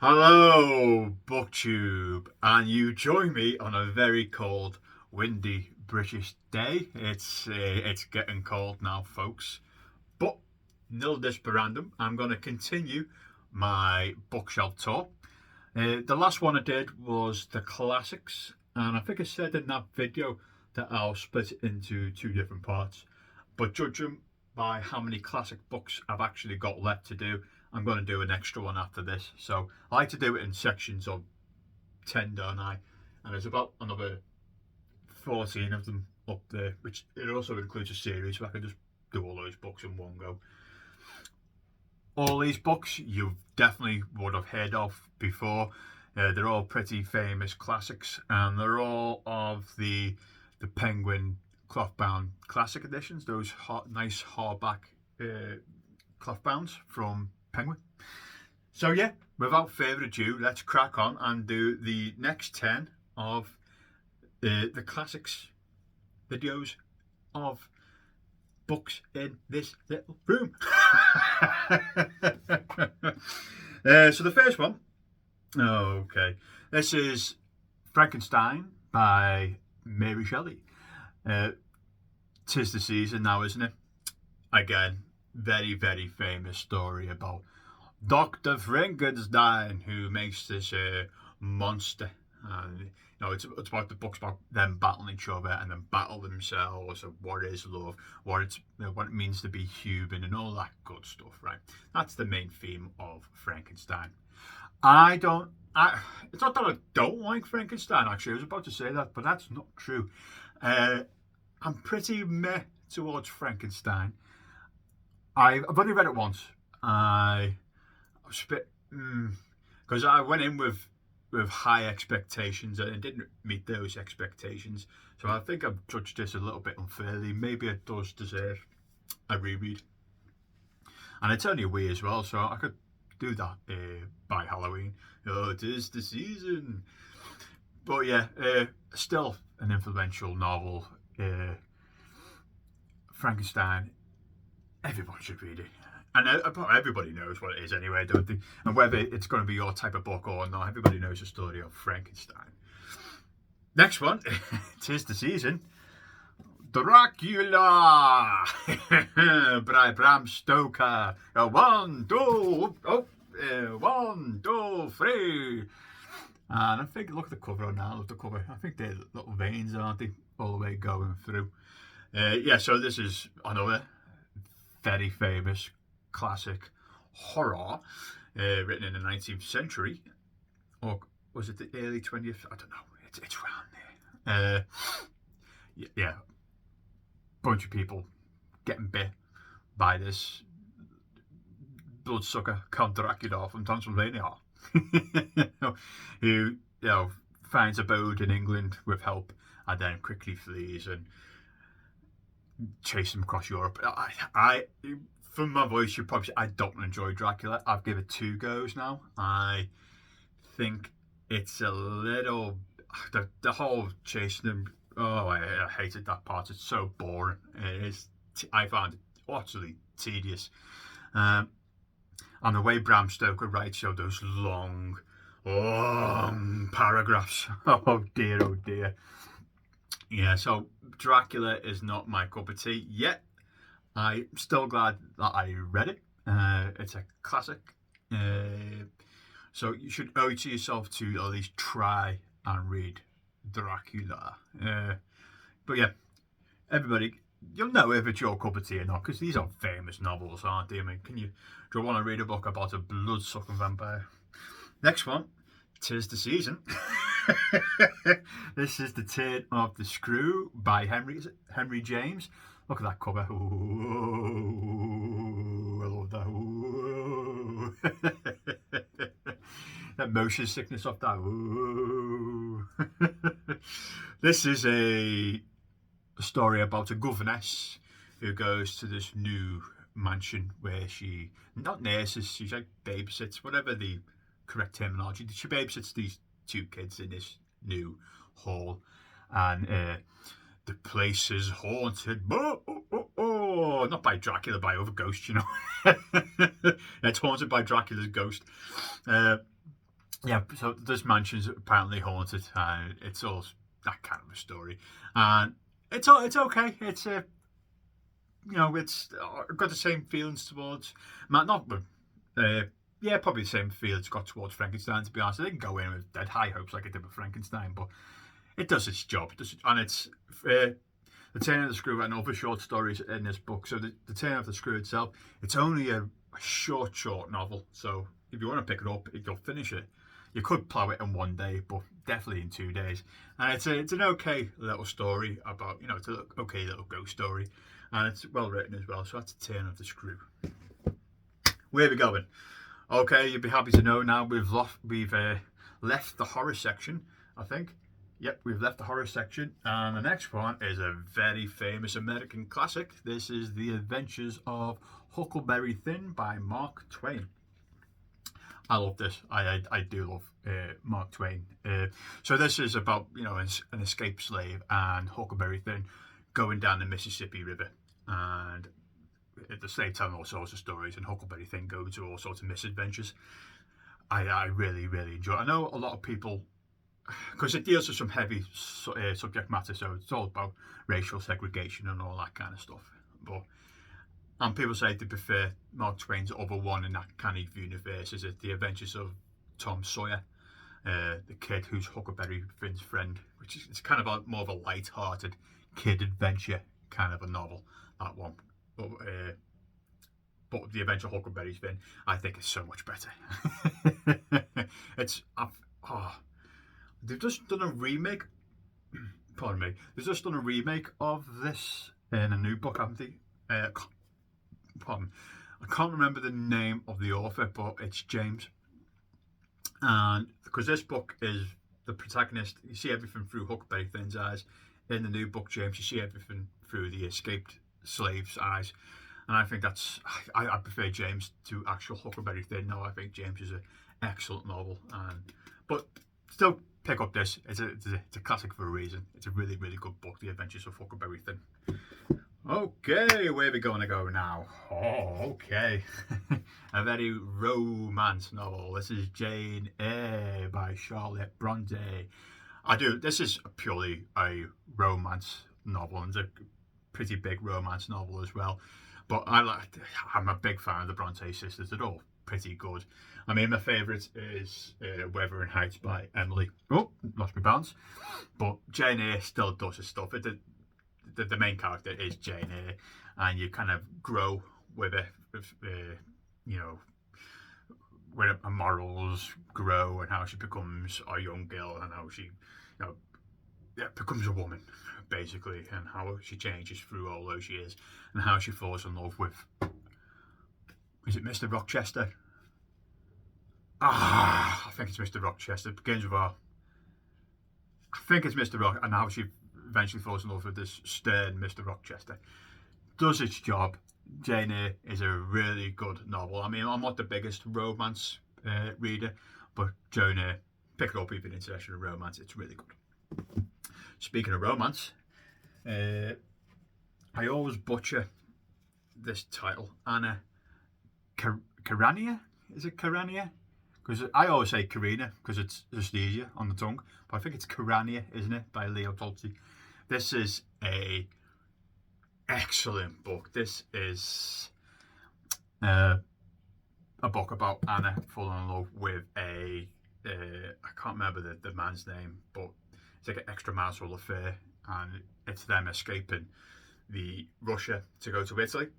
Hello, BookTube, and you join me on a very cold, windy British day. It's getting cold now, folks. But nil desperandum, I'm going to continue my bookshelf tour. The last one I did was the classics, and I think I said in that video that I'll split it into two different parts. But judging by how many classic books I've actually got left to do, I'm going to do an extra one after this. So I like to do it in sections of 10, don't I? And there's about another 14 of them up there, which it also includes a series, so I can just do all those books in one go. All these books you definitely would have heard of before. They're all pretty famous classics, and they're all of the Penguin cloth-bound classic editions. Those nice hardback cloth-bounds from Penguin. So yeah, without further ado, let's crack on and do the next 10 of the classics videos of books in this little room. So the first one, okay, this is Frankenstein by Mary Shelley. 'Tis the season now, isn't it? Again, very, very famous story about Dr. Frankenstein, who makes this monster. And it's about the books about them battling each other and then battle themselves, and what is love, what it means to be human, and all that good stuff. Right? That's the main theme of Frankenstein. It's not that I don't like Frankenstein. Actually, I was about to say that, but that's not true. I'm pretty meh towards Frankenstein. I've only read it once. I was a bit because I went in with high expectations and it didn't meet those expectations. So I think I've judged this a little bit unfairly. Maybe it does deserve a reread. And it's only a wee as well, so I could do that by Halloween. Oh, it is the season. But yeah, still an influential novel. Frankenstein. Everyone should read it. And everybody knows what it is anyway, don't they? And whether it's going to be your type of book or not, everybody knows the story of Frankenstein. Next one, 'tis the season. Dracula by Bram Stoker. One, two, three. And I think, look at the cover now. Look at the cover. I think they're little veins, aren't they? All the way going through. Yeah, so this is another very famous classic horror written in the 19th century. Or was it the early 20th? I don't know. It's around there. Yeah. Bunch of people getting bit by this bloodsucker Count Dracula from Transylvania. Who finds abode in England with help and then quickly flees and chases him across Europe. I from my voice you probably say I don't enjoy Dracula. I've given it 2 goes now. I think it's a little the whole chasing him. Oh, I hated that part. It's so boring. It is. I found it utterly tedious. And the way Bram Stoker writes those long paragraphs. Oh dear. Yeah, so Dracula is not my cup of tea yet. I'm still glad that I read it. It's a classic. So you should owe it to yourself to at least try and read Dracula. But yeah, everybody, you'll know if it's your cup of tea or not, because these are famous novels, aren't they? I mean, do you want to read a book about a blood-sucking vampire? Next one, 'tis the season. This is The Turn of the Screw by Henry James. Look at that cover. Ooh, I love that. Ooh. That motion sickness off that. Ooh. This is a story about a governess who goes to this new mansion where she not nurses, she's like babysits, whatever the correct terminology. She babysits these 2 kids in this new hall, and the place is haunted. Not by Dracula, by other ghosts, It's haunted by Dracula's ghost. yeah, so this mansion's apparently haunted, and it's all that kind of a story, and it's okay. It's a it's got the same feelings towards not uh, yeah, probably the same feelings got towards Frankenstein. To be honest, I didn't go in with dead high hopes like I did with Frankenstein, but it does its job. And it's the Turn of the Screw and other short stories in this book. So the Turn of the Screw itself, it's only a short novel. So if you want to pick it up, you'll finish it. You could plow it in one day, but definitely in 2 days. And it's an okay little story about it's an okay little ghost story, and it's well written as well. So that's the Turn of the Screw. Where are we going? Okay, you'll be happy to know now we've left the horror section, I think. Yep, we've left the horror section, and the next one is a very famous American classic. This is The Adventures of Huckleberry Finn by Mark Twain. I love this. I do love Mark Twain. So this is about an escaped slave and Huckleberry Finn going down the Mississippi River, and the slave telling all sorts of stories, and Huckleberry Finn going to all sorts of misadventures. I really enjoy it. I know a lot of people, because it deals with some heavy subject matter, so it's all about racial segregation and all that kind of stuff. And people say they prefer Mark Twain's other one in that kind of universe, is it The Adventures of Tom Sawyer, the kid who's Huckleberry Finn's friend, which is it's kind of more of a light-hearted kid adventure kind of a novel, that one. But The Adventure of Huckleberry Finn, I think, is so much better. They've just done a remake. Pardon me. They've just done a remake of this in a new book, haven't they? Pardon. I can't remember the name of the author, but it's James. And because this book is the protagonist, you see everything through Huckleberry Finn's eyes. In the new book, James, you see everything through the escaped slave's eyes. And I think I prefer James to actual Huckleberry Finn. No, I think James is an excellent novel. But still, pick up this. It's a classic for a reason. It's a really good book, The Adventures of Huckleberry Finn. Okay, where are we going to go now? Oh, okay. A very romance novel. This is Jane Eyre by Charlotte Bronte. This is purely a romance novel, and it's a pretty big romance novel as well. But I'm a big fan of the Bronte sisters. They're all pretty good. I mean, my favourite is Wuthering Heights by Emily. Oh, lost my balance. But Jane Eyre still does her stuff. The main character is Jane Eyre, and you kind of grow with it, when her morals grow and how she becomes a young girl and how she, becomes a woman, basically, and how she changes through all those years and how she falls in love with, is it Mr. Rochester? I think it's Mr. Rochester. It begins with I think it's Mr. Rock, and how she eventually falls in love with this stern Mr. Rochester. Does its job. Jane Eyre is a really good novel. I mean, I'm not the biggest romance reader, but Jane Eyre, pick it up if you're interested in romance. It's really good. Speaking of romance, I always butcher this title. Anna Karenina? Is it Karenina? Because I always say Karina because it's just easier on the tongue. But I think it's Karenina, isn't it? By Leo Tolstoy. This is a excellent book. This is a book about Anna falling in love with I can't remember the man's name, but it's like an extramarital affair, and it's them escaping the Russia to go to Italy.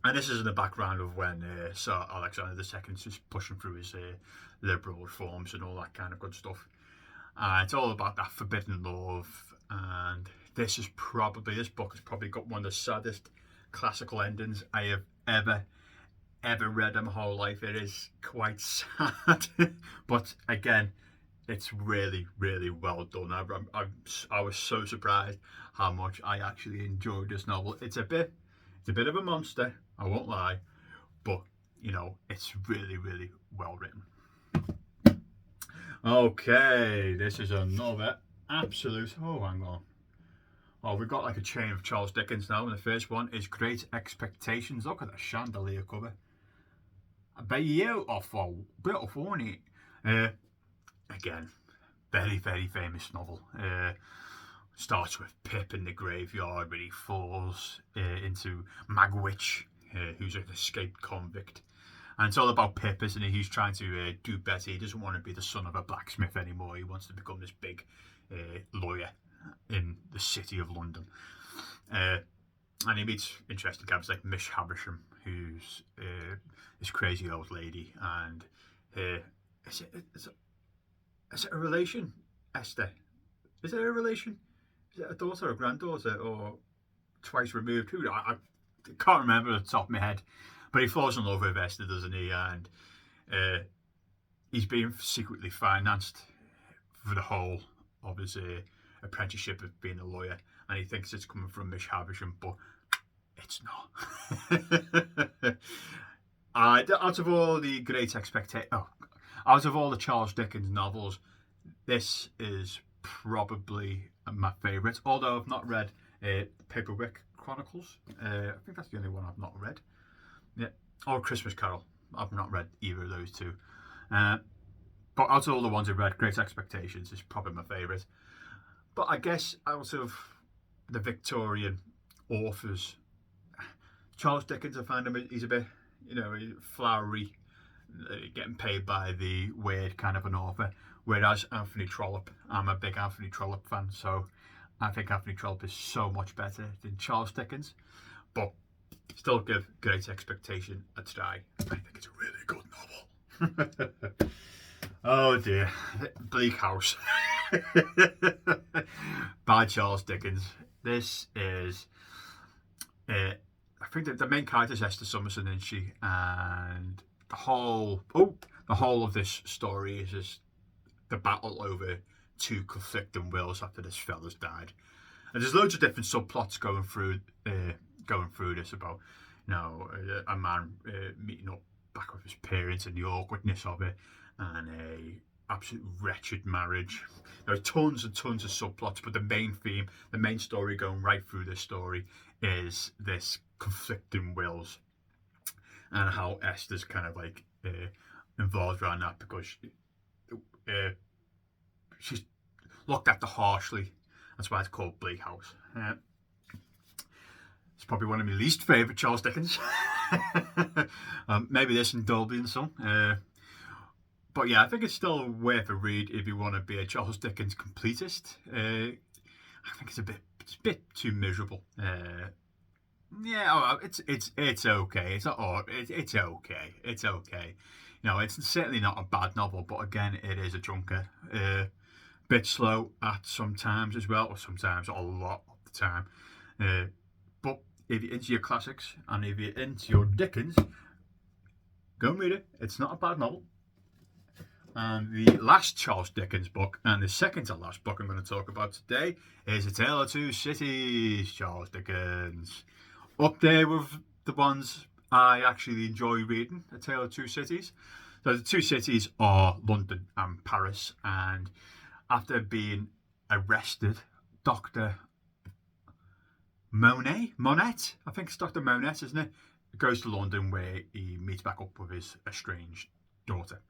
And this is in the background of when Tsar Alexander II is just pushing through his liberal reforms and all that kind of good stuff. It's all about that forbidden love, and this book has probably got one of the saddest classical endings I have ever read in my whole life. It is quite sad, but again, it's really well done. I was so surprised how much I actually enjoyed this novel. It's a bit of a monster, I won't lie, but it's really well written. Okay, this is another absolute. Oh, hang on. Oh, we've got like a chain of Charles Dickens now, and the first one is Great Expectations. Look at the chandelier cover. I bet you off a bit of funny. Uh, Again, very, very famous novel. Starts with Pip in the graveyard where he falls into Magwitch, who's an escaped convict. And it's all about Pip, isn't it? He's trying to do better. He doesn't want to be the son of a blacksmith anymore. He wants to become this big lawyer in the city of London. And he meets interesting characters like Miss Havisham, who's this crazy old lady. And is it a relation, Esther? Is it a relation? Is it a daughter or a granddaughter or twice removed? Who I can't remember at the top of my head. But he falls in love with Esther, doesn't he? And he's being secretly financed for the whole of his apprenticeship of being a lawyer. And he thinks it's coming from Miss Havisham, but it's not. Out of all the great out of all the Charles Dickens novels, this is probably my favourite. Although I've not read Paperwick Chronicles. I think that's the only one I've not read. Yeah, or Christmas Carol. I've not read either of those two. But out of all the ones I've read, Great Expectations is probably my favourite. But I guess out of the Victorian authors, Charles Dickens, I find him, he's a bit, flowery, getting paid by the word kind of an author. Whereas Anthony Trollope, I'm a big Anthony Trollope fan, so I think Anthony Trollope is so much better than Charles Dickens. But still give Great Expectation a try. I think it's a really good novel. Oh dear. Bleak House by Charles Dickens. This is I think that the main character is Esther Summerson, isn't she? And the whole of this story is just the battle over two conflicting wills after this fella's died. And there's loads of different subplots going through this about, a man meeting up back with his parents and the awkwardness of it, and a absolute wretched marriage. There are tons and tons of subplots, but the main theme, the main story going right through this story is this conflicting wills and how Esther's kind of like involved around that because she's looked after harshly. That's why it's called Bleak House. It's probably one of my least favourite Charles Dickens. Maybe this and Dolby and some. But yeah, I think it's still worth a read if you want to be a Charles Dickens completist. I think it's a bit too miserable. It's okay. It's not. It's okay. It's okay. It's certainly not a bad novel, but again, it is a chunker. Bit slow at some times as well, or sometimes a lot of the time. But if you're into your classics and if you're into your Dickens, go and read it. It's not a bad novel. And the last Charles Dickens book, and the second to last book I'm going to talk about today, is A Tale of Two Cities, Charles Dickens. Up there with the ones I actually enjoy reading, A Tale of Two Cities. So the two cities are London and Paris, and after being arrested, Dr. Monet, I think it's Dr. Monet, isn't it? Goes to London where he meets back up with his estranged daughter.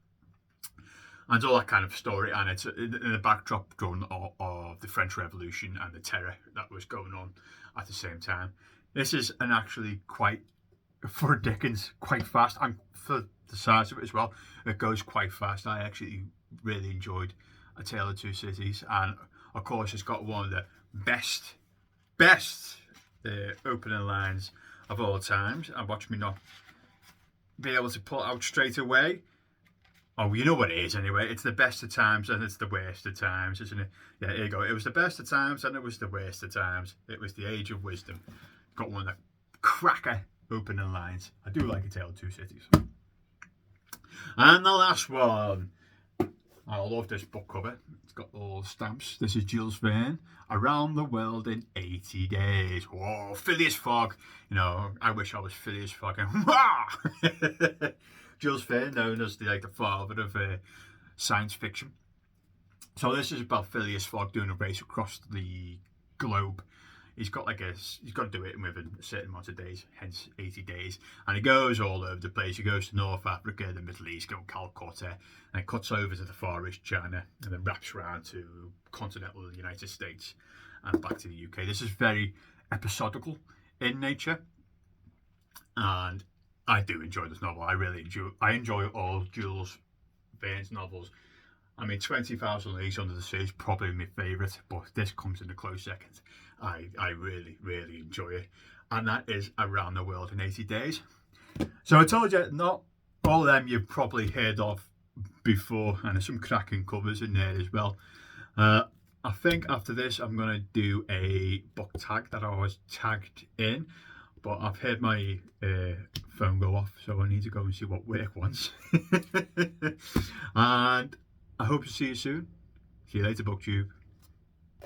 And all that kind of story, and it's in the backdrop drawn of the French Revolution and the terror that was going on at the same time. This is actually quite, for Dickens, quite fast, and for the size of it as well, it goes quite fast. I actually really enjoyed A Tale of Two Cities, and of course it's got one of the best opening lines of all times, and watch me not be able to pull it out straight away. Oh, you know what it is anyway. It's the best of times and it's the worst of times, isn't it? Yeah, here you go. It was the best of times and it was the worst of times. It was the age of wisdom. Got one of the cracker opening lines. I do like A Tale of Two Cities. And the last one. I love this book cover. It's got all the stamps. This is Jules Verne. Around the World in 80 Days. Whoa, Phileas Fogg. I wish I was Phileas Fogg. Jules Verne, known as the father of science fiction. So this is about Phileas Fogg doing a race across the globe. he's got he's got to do it within a certain amount of days, hence 80 days. And he goes all over the place. He goes to North Africa, the Middle East, go to Calcutta, and it cuts over to the Far East China, and then wraps around to continental United States and back to the UK. This is very episodical in nature, and I do enjoy this novel. I enjoy all Jules Verne's novels. I mean, 20,000 Leagues Under the Sea is probably my favourite, but this comes in a close second. I really, really enjoy it. And that is Around the World in 80 Days. So I told you, not all of them you've probably heard of before, and there's some cracking covers in there as well. I think after this, I'm going to do a book tag that I was tagged in, but I've heard my phone go off, so I need to go and see what work wants. And I hope to see you soon. See you later, BookTube.